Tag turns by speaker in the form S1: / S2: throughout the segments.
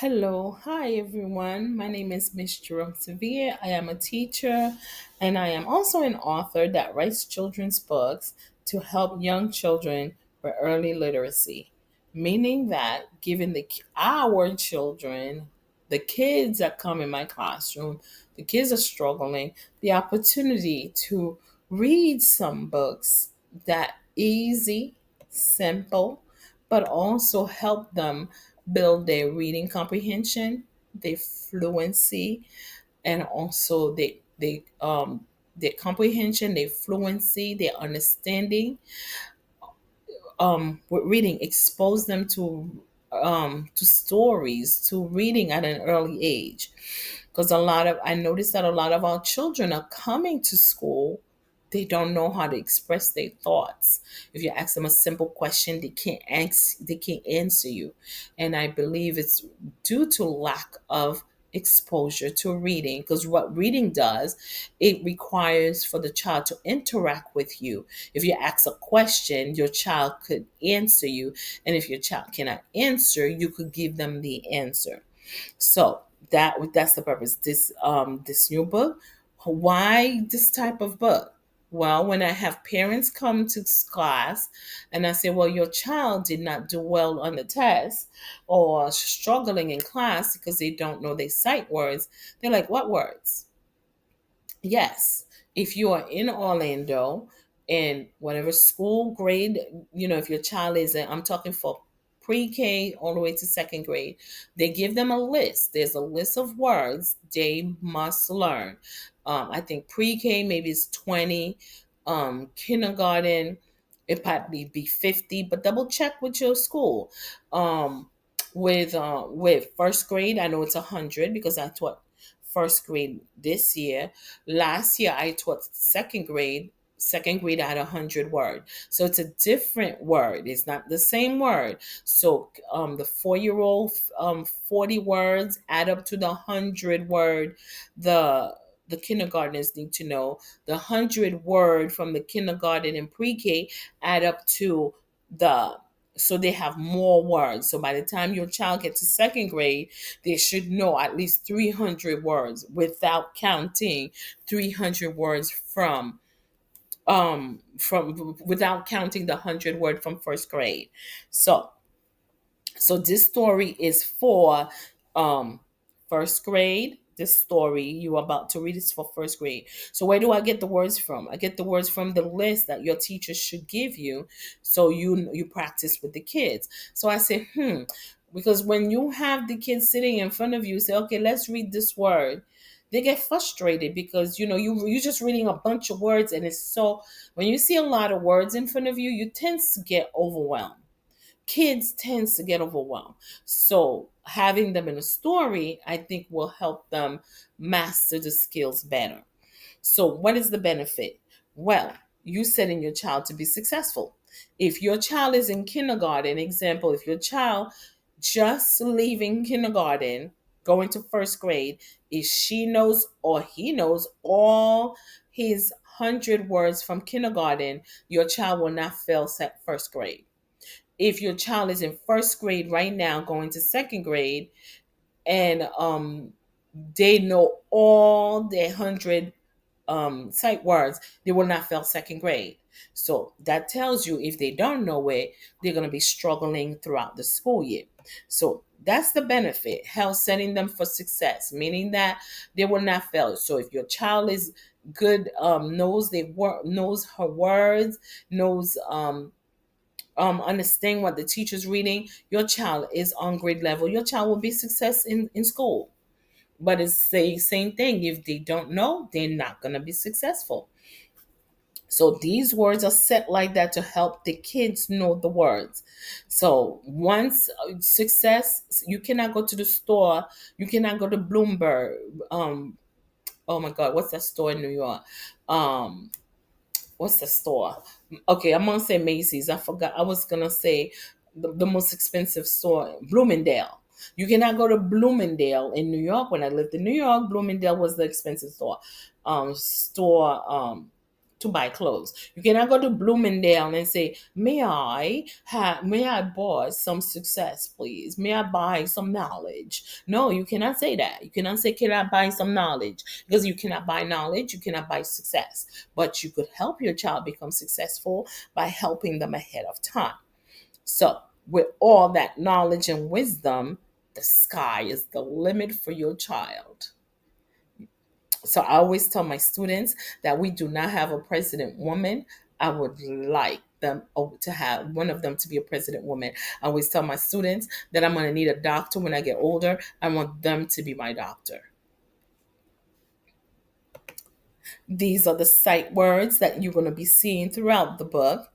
S1: Hello, hi everyone. My name is Miss Jerome-Severe. I am a teacher and I am also an author that writes children's books to help young children with early literacy, meaning that giving our children, the kids that come in my classroom, the kids are struggling, the opportunity to read some books that easy, simple, but also help them build their reading comprehension, their fluency, and also their comprehension, their fluency, their understanding. With reading, expose them to stories, to reading at an early age, because I noticed that a lot of our children are coming to school, they don't know how to express their thoughts. If you ask them a simple question, they can't answer you. And I believe it's due to lack of exposure to reading, because what reading does, it requires for the child to interact with you. If you ask a question, your child could answer you, and if your child cannot answer, you could give them the answer. So that's the purpose. This new book. Why this type of book? Well, when I have parents come to class and I say, well, your child did not do well on the test or struggling in class because they don't know their sight words, they're like, what words? Yes, if you are in Orlando and whatever school grade, if your child is in, I'm talking for pre-K all the way to second grade, they give them a list. There's a list of words they must learn. I think pre-K maybe it's 20, kindergarten it probably be 50, but double check with your school. With first grade, I know it's 100 because I taught first grade this year. Last year, I taught second grade. Second grade, I had 100 word. So it's a different word. It's not the same word. So the 4-year-old, 40 words add up to the 100 word. The kindergartners need to know the 100 word from the kindergarten and pre-K add up to the so they have more words. So by the time your child gets to second grade, they should know at least 300 words without counting 300 words from without counting the 100 word from first grade. So this story is for um first grade. This story you are about to read is for first grade. So where do I get the words from? I get the words from the list that your teacher should give you, so you practice with the kids. So I say, because when you have the kids sitting in front of you, say, okay, let's read this word. They get frustrated because you're just reading a bunch of words, and it's so when you see a lot of words in front of you, you tend to get overwhelmed. Kids tends to get overwhelmed. So having them in a story, I think, will help them master the skills better. So what is the benefit? Well, you setting your child to be successful. If your child is in kindergarten, example, if your child just leaving kindergarten, going to first grade, if she knows or he knows all his 100 words from kindergarten, your child will not fail first grade. If your child is in first grade right now going to second grade, and they know all their 100 sight words, they will not fail second grade. So that tells you if they don't know it, they're going to be struggling throughout the school year. So that's the benefit, health setting them for success, meaning that they will not fail. So if your child is good, knows her words, knows understand what the teacher's reading, your child is on grade level, your child will be success in school. But it's the same thing. If they don't know, they're not going to be successful. So these words are set like that to help the kids know the words. So once success, you cannot go to the store, you cannot go to Bloomberg. Oh my God, what's that store in New York? Um, what's the store? Okay, I'm gonna say Macy's. I forgot. I was gonna say the most expensive store, Bloomingdale. You cannot go to Bloomingdale in New York. When I lived in New York, Bloomingdale was the expensive store. to buy clothes. You cannot go to Bloomingdale and say, may I buy some success, please? May I buy some knowledge? No, you cannot say that. You cannot say, can I buy some knowledge? Because you cannot buy knowledge, you cannot buy success. But you could help your child become successful by helping them ahead of time. So, with all that knowledge and wisdom, the sky is the limit for your child. So I always tell my students that we do not have a president woman. I would like them to have one of them to be a president woman. I always tell my students that I'm going to need a doctor when I get older. I want them to be my doctor. These are the sight words that you're going to be seeing throughout the book.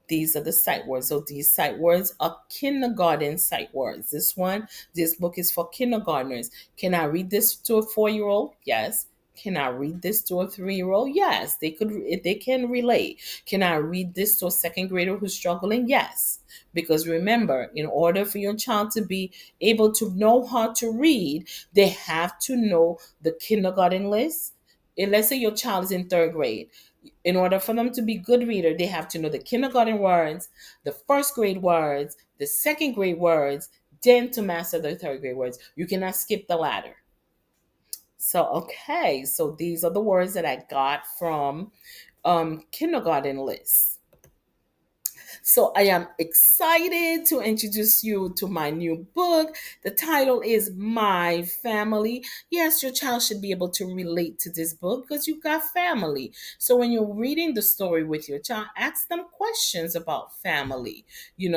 S1: These are the sight words. So these sight words are kindergarten sight words. This book is for kindergartners. Can I read this to a 4-year-old? Yes. Can I read this to a 3-year-old? Yes. They can relate. Can I read this to a second grader who's struggling? Yes. Because remember, in order for your child to be able to know how to read, they have to know the kindergarten list. And let's say your child is in 3rd grade. In order for them to be good reader, they have to know the kindergarten words, the 1st grade words, the 2nd grade words, then to master the 3rd grade words. You cannot skip the ladder. So, okay, so these are the words that I got from kindergarten lists. So I am excited to introduce you to my new book. The title is My Family. Yes, your child should be able to relate to this book because you've got family. So when you're reading the story with your child, ask them questions about family,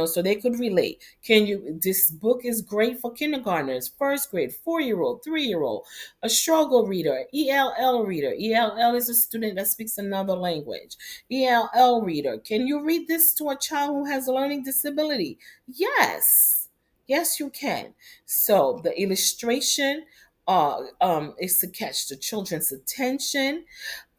S1: so they could relate. This book is great for kindergartners, 1st grade, 4-year-old, 3-year-old, a struggle reader, ELL reader. ELL is a student that speaks another language. ELL reader. Can you read this to a child who has a learning disability? Yes. Yes, you can. So the illustration is to catch the children's attention.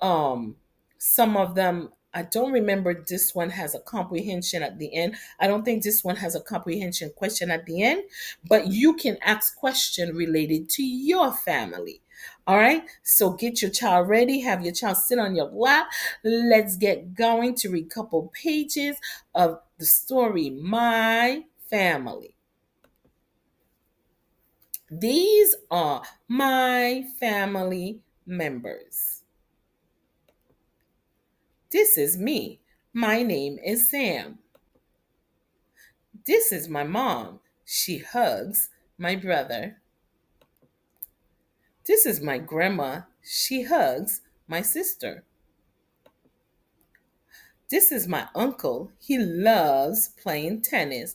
S1: Um, some of them, I don't remember this one has a comprehension at the end. I don't think this one has a comprehension question at the end, but you can ask question related to your family. All right, so get your child ready, have your child sit on your lap. Let's get going to read a couple pages of the story, My Family. These are my family members. This is me. My name is Sam. This is my mom. She hugs my brother. This is my grandma. She hugs my sister. This is my uncle. He loves playing tennis.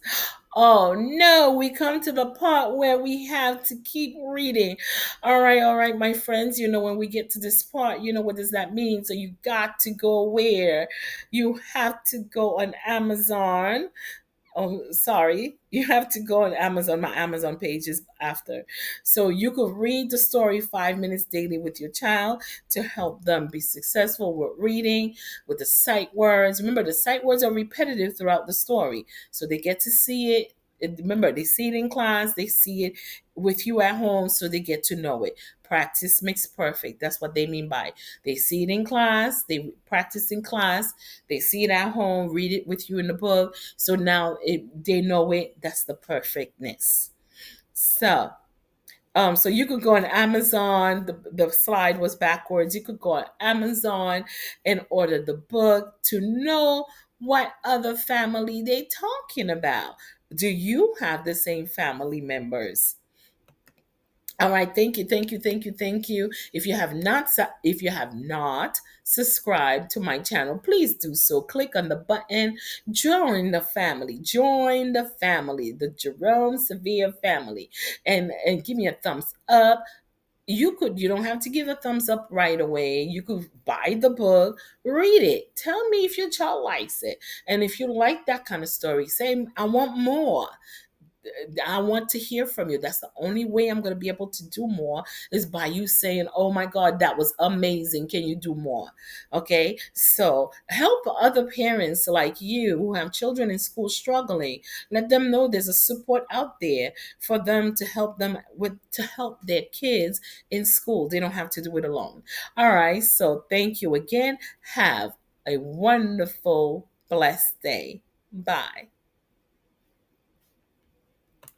S1: Oh no, we come to the part where we have to keep reading. All right, my friends. When we get to this part, what does that mean? So you got to go where? You have to go on Amazon. Oh, sorry. You have to go on Amazon. My Amazon page is after. So you could read the story 5 minutes daily with your child to help them be successful with reading, with the sight words. Remember, the sight words are repetitive throughout the story. So they get to see it. Remember, they see it in class, they see it with you at home, so they get to know it. Practice makes perfect. That's what they mean by they see it in class, they practice in class, they see it at home, read it with you in the book. So now they know it. That's the perfectness. So you could go on Amazon. The slide was backwards. You could go on Amazon and order the book to know what other family they talking about. Do you have the same family members? All right, thank you, thank you, thank you, thank you. If you have not subscribed to my channel, please do so. Click on the button, join the family, the Jerome-Severe family, and give me a thumbs up. You don't have to give a thumbs up right away. You could buy the book, read it, tell me if your child likes it, and if you like that kind of story, say I want more. I want to hear from you. That's the only way I'm going to be able to do more is by you saying, oh my God, that was amazing. Can you do more? Okay. So help other parents like you who have children in school struggling. Let them know there's a support out there for them to help to help their kids in school. They don't have to do it alone. All right. So thank you again. Have a wonderful, blessed day. Bye.